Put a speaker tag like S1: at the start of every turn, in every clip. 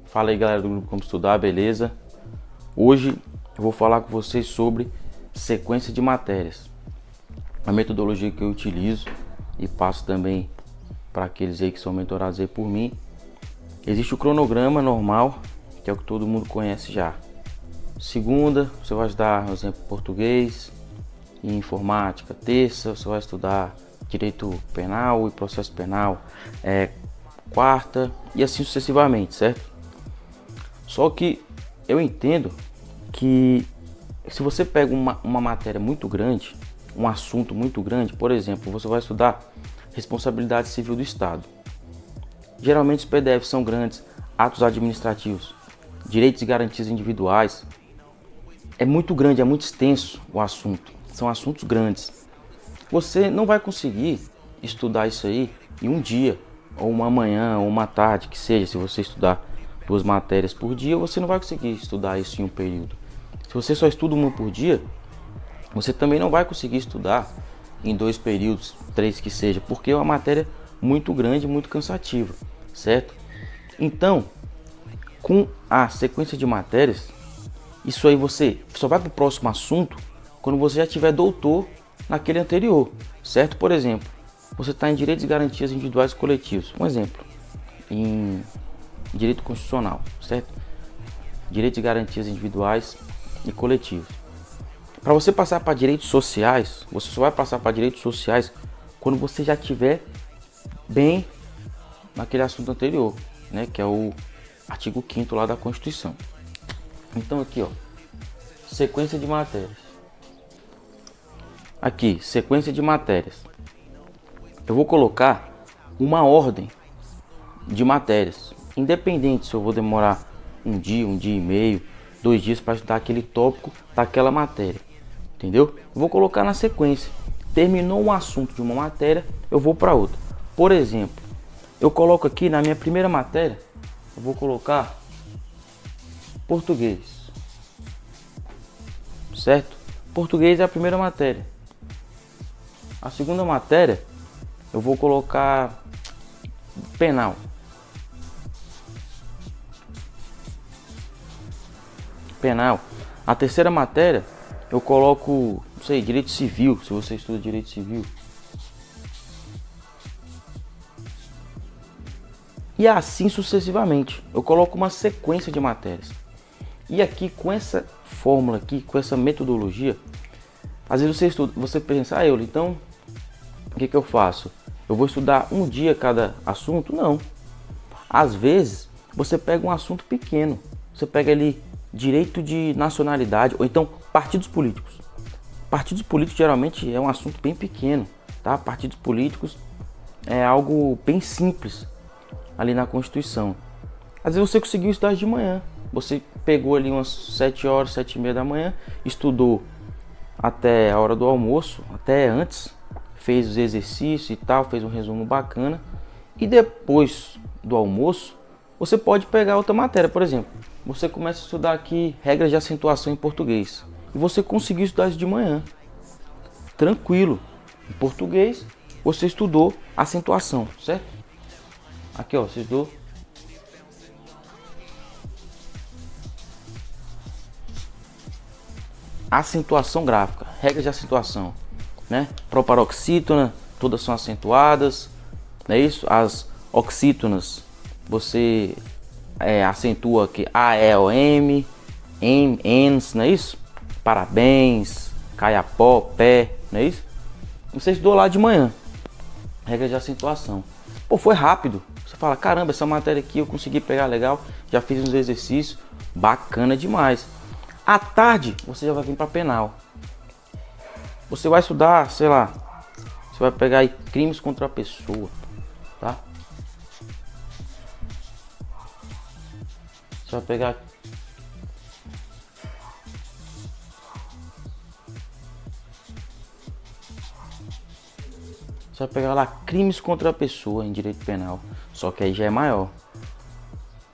S1: Fala aí, galera do grupo Como Estudar, beleza? Hoje eu vou falar com vocês sobre sequência de matérias. A metodologia que eu utilizo e passo também para aqueles aí que são mentorados aí por mim. Existe o cronograma normal, que é o que todo mundo conhece já. Segunda, você vai estudar, por exemplo, português e informática. Terça, você vai estudar direito penal e processo penal. Quarta e assim sucessivamente, certo? Só que eu entendo que se você pega uma matéria muito grande, um assunto muito grande, por exemplo, você vai estudar responsabilidade civil do Estado. Geralmente os PDFs são grandes, atos administrativos, direitos e garantias individuais. É muito grande, é muito extenso o assunto, são assuntos grandes. Você não vai conseguir estudar isso aí em um dia, ou uma manhã, ou uma tarde, que seja. Se você estudar 2 matérias por dia, você não vai conseguir estudar isso em um período. Se você só estuda uma por dia, você também não vai conseguir estudar em 2 períodos, 3 que seja, porque é uma matéria muito grande, muito cansativa, certo? Então, com a sequência de matérias, isso aí você só vai para o próximo assunto quando você já tiver doutor naquele anterior, certo? Por exemplo, você está em direitos e garantias individuais e coletivos, um exemplo, em direito constitucional, certo? Direitos e garantias individuais e coletivos. Para você passar para direitos sociais, você só vai passar para direitos sociais quando você já tiver bem naquele assunto anterior, né? Que é o artigo 5º lá da Constituição. Então aqui, ó, sequência de matérias. Aqui, sequência de matérias. Eu vou colocar uma ordem de matérias, independente se eu vou demorar um dia e meio, 2 dias para estudar aquele tópico daquela matéria, entendeu? Eu vou colocar na sequência. Terminou um assunto de uma matéria, eu vou para outra. Por exemplo, eu coloco aqui na minha primeira matéria, eu vou colocar português, certo? Português é a primeira matéria. A segunda matéria eu vou colocar penal. Penal. A terceira matéria eu coloco, não sei, direito civil, se você estuda direito civil. E assim sucessivamente. Eu coloco uma sequência de matérias. E aqui com essa fórmula aqui, com essa metodologia, às vezes você estuda, você pensa, então o que eu faço? Eu vou estudar um dia cada assunto? Não. Às vezes você pega um assunto pequeno, você pega ali direito de nacionalidade, ou então partidos políticos. Partidos políticos geralmente é um assunto bem pequeno, tá? Partidos políticos é algo bem simples ali na Constituição. Às vezes você conseguiu estudar de manhã, você pegou ali umas 7 horas, 7h30 da manhã, estudou até a hora do almoço, até antes, fez os exercícios e tal, fez um resumo bacana, e depois do almoço você pode pegar outra matéria. Por exemplo, você começa a estudar aqui regras de acentuação em português e você conseguiu estudar isso de manhã, tranquilo. Em português você estudou acentuação, certo? Aqui, ó, você estudou acentuação gráfica, regras de acentuação, né? Proparoxítona, todas são acentuadas, não é isso? As oxítonas, você acentua aqui A, E, O, M, M, ENS, não é isso? Parabéns, caiapó, pé, não é isso? Você estudou lá de manhã, regras de acentuação. Pô, foi rápido. Você fala, caramba, essa matéria aqui eu consegui pegar legal, já fiz uns exercícios, bacana demais. À tarde, você já vai vir para penal. Você vai estudar, sei lá, você vai pegar aí crimes contra a pessoa, tá? Você vai pegar lá crimes contra a pessoa em direito penal, só que aí já é maior.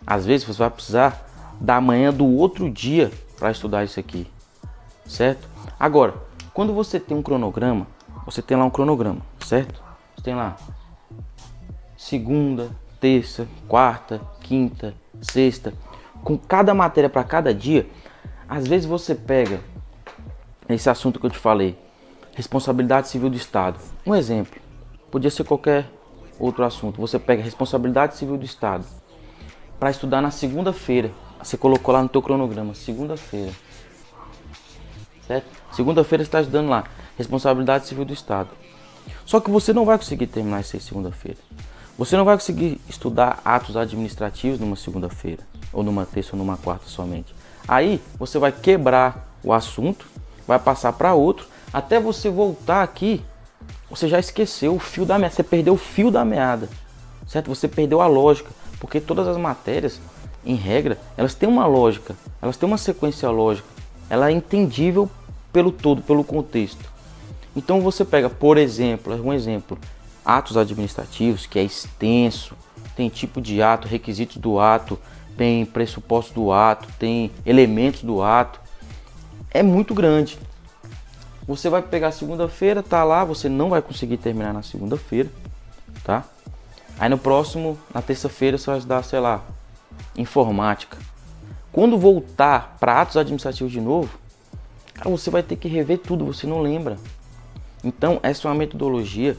S1: Às vezes você vai precisar da manhã do outro dia para estudar isso aqui, certo? Agora, quando você tem um cronograma, você tem lá um cronograma, certo? Você tem lá segunda, terça, quarta, quinta, sexta, com cada matéria para cada dia. Às vezes você pega esse assunto que eu te falei, responsabilidade civil do Estado. Um exemplo, podia ser qualquer outro assunto. Você pega responsabilidade civil do Estado para estudar na segunda-feira. Você colocou lá no teu cronograma, segunda-feira. Certo? Segunda-feira você está estudando lá, responsabilidade civil do Estado. Só que você não vai conseguir terminar isso aí segunda-feira. Você não vai conseguir estudar atos administrativos numa segunda-feira, ou numa terça ou numa quarta somente. Aí você vai quebrar o assunto, vai passar para outro, até você voltar aqui, você já esqueceu o fio da meada, você perdeu o fio da meada, certo? Você perdeu a lógica, porque todas as matérias, em regra, elas têm uma lógica, elas têm uma sequência lógica, ela é entendível pelo todo, pelo contexto. Então você pega, por exemplo, um exemplo, atos administrativos, que é extenso, tem tipo de ato, requisitos do ato, tem pressupostos do ato, tem elementos do ato, é muito grande. Você vai pegar segunda-feira, tá lá, você não vai conseguir terminar na segunda-feira, tá? Aí no próximo, na terça-feira, você vai estudar, sei lá, informática. Quando voltar para atos administrativos de novo, cara, você vai ter que rever tudo, você não lembra. Então, essa é uma metodologia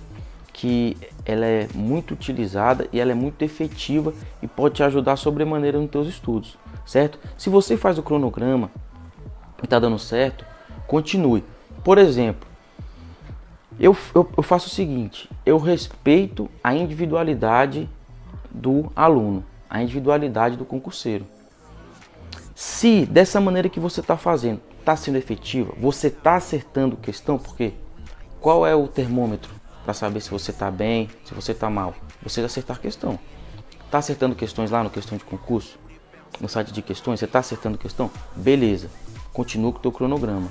S1: que ela é muito utilizada e ela é muito efetiva e pode te ajudar sobremaneira nos teus estudos, certo? Se você faz o cronograma e tá dando certo, continue. Por exemplo, eu faço o seguinte, eu respeito a individualidade do aluno, a individualidade do concurseiro. Se dessa maneira que você está fazendo está sendo efetiva, você está acertando questão, porque qual é o termômetro para saber se você está bem, se você está mal? Você acertar questão. Está acertando questões lá no questão de concurso? No site de questões, você está acertando questão? Beleza, continua com o teu cronograma.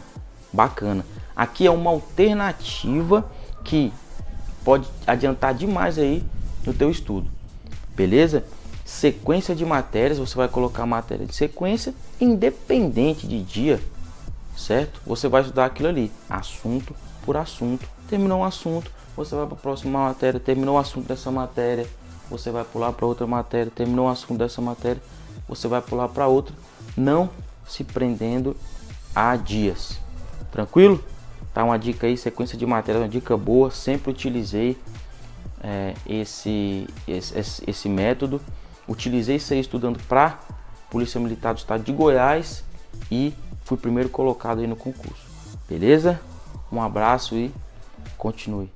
S1: Bacana. Aqui é uma alternativa que pode adiantar demais aí no teu estudo. Beleza? Sequência de matérias, você vai colocar matéria de sequência, independente de dia, certo? Você vai estudar aquilo ali, assunto por assunto. Terminou um assunto, você vai para a próxima matéria. Terminou o assunto dessa matéria, você vai pular para outra matéria. Terminou o assunto dessa matéria, você vai pular para outra, não se prendendo a dias. Tranquilo? Tá uma dica aí, sequência de matérias, uma dica boa. Sempre utilizei esse método. Utilizei isso aí estudando para Polícia Militar do Estado de Goiás e fui primeiro colocado aí no concurso. Beleza? Um abraço e continue.